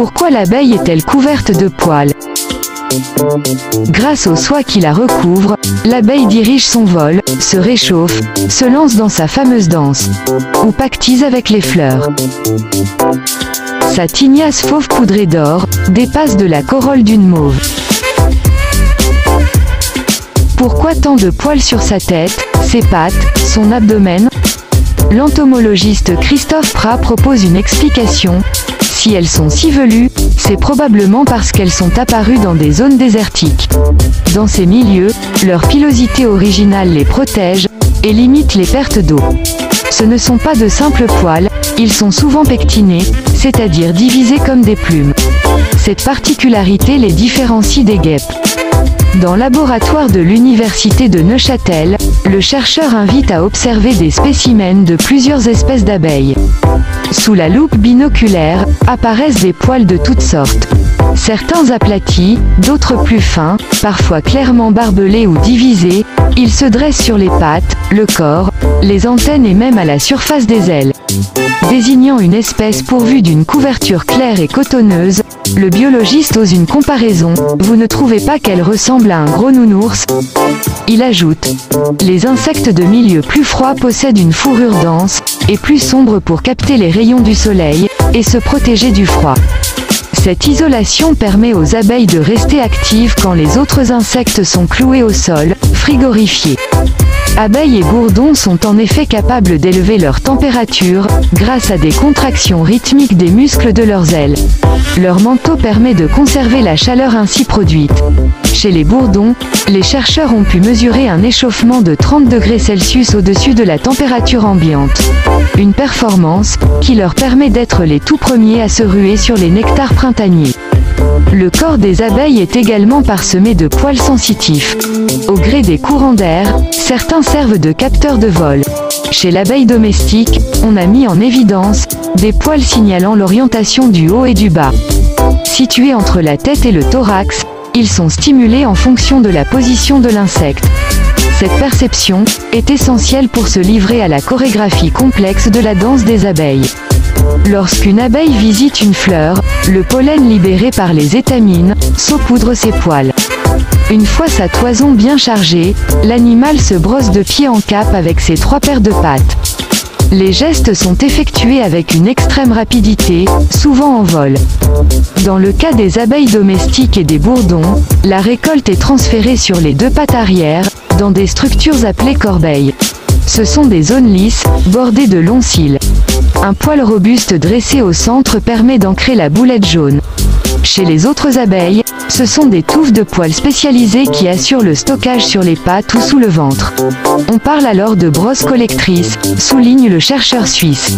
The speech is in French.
Pourquoi l'abeille est-elle couverte de poils? Grâce aux soies qui la recouvrent, l'abeille dirige son vol, se réchauffe, se lance dans sa fameuse danse, ou pactise avec les fleurs. Sa tignasse fauve poudrée d'or dépasse de la corolle d'une mauve. Pourquoi tant de poils sur sa tête, ses pattes, son abdomen? L'entomologiste Christophe Prat propose une explication. Si elles sont si velues, c'est probablement parce qu'elles sont apparues dans des zones désertiques. Dans ces milieux, leur pilosité originale les protège et limite les pertes d'eau. Ce ne sont pas de simples poils, ils sont souvent pectinés, c'est-à-dire divisés comme des plumes. Cette particularité les différencie des guêpes. Dans le laboratoire de l'université de Neuchâtel, le chercheur invite à observer des spécimens de plusieurs espèces d'abeilles. Sous la loupe binoculaire, apparaissent des poils de toutes sortes. Certains aplatis, d'autres plus fins, parfois clairement barbelés ou divisés, ils se dressent sur les pattes, le corps, les antennes et même à la surface des ailes. Désignant une espèce pourvue d'une couverture claire et cotonneuse, le biologiste ose une comparaison. Vous ne trouvez pas qu'elle ressemble à un gros nounours? Il ajoute: les insectes de milieux plus froids possèdent une fourrure dense et plus sombre pour capter les rayons du soleil et se protéger du froid. Cette isolation permet aux abeilles de rester actives quand les autres insectes sont cloués au sol, frigorifiés. Abeilles et bourdons sont en effet capables d'élever leur température, grâce à des contractions rythmiques des muscles de leurs ailes. Leur manteau permet de conserver la chaleur ainsi produite. Chez les bourdons, les chercheurs ont pu mesurer un échauffement de 30 degrés Celsius au-dessus de la température ambiante. Une performance qui leur permet d'être les tout premiers à se ruer sur les nectars printaniers. Le corps des abeilles est également parsemé de poils sensitifs. Au gré des courants d'air, certains servent de capteurs de vol. Chez l'abeille domestique, on a mis en évidence des poils signalant l'orientation du haut et du bas. Situés entre la tête et le thorax, ils sont stimulés en fonction de la position de l'insecte. Cette perception est essentielle pour se livrer à la chorégraphie complexe de la danse des abeilles. Lorsqu'une abeille visite une fleur, le pollen libéré par les étamines saupoudre ses poils. Une fois sa toison bien chargée, l'animal se brosse de pied en cap avec ses 3 paires de pattes. Les gestes sont effectués avec une extrême rapidité, souvent en vol. Dans le cas des abeilles domestiques et des bourdons, la récolte est transférée sur les 2 pattes arrière, dans des structures appelées corbeilles. Ce sont des zones lisses, bordées de longs cils. Un poil robuste dressé au centre permet d'ancrer la boulette jaune. Chez les autres abeilles, ce sont des touffes de poils spécialisées qui assurent le stockage sur les pattes ou sous le ventre. On parle alors de brosse collectrice, souligne le chercheur suisse.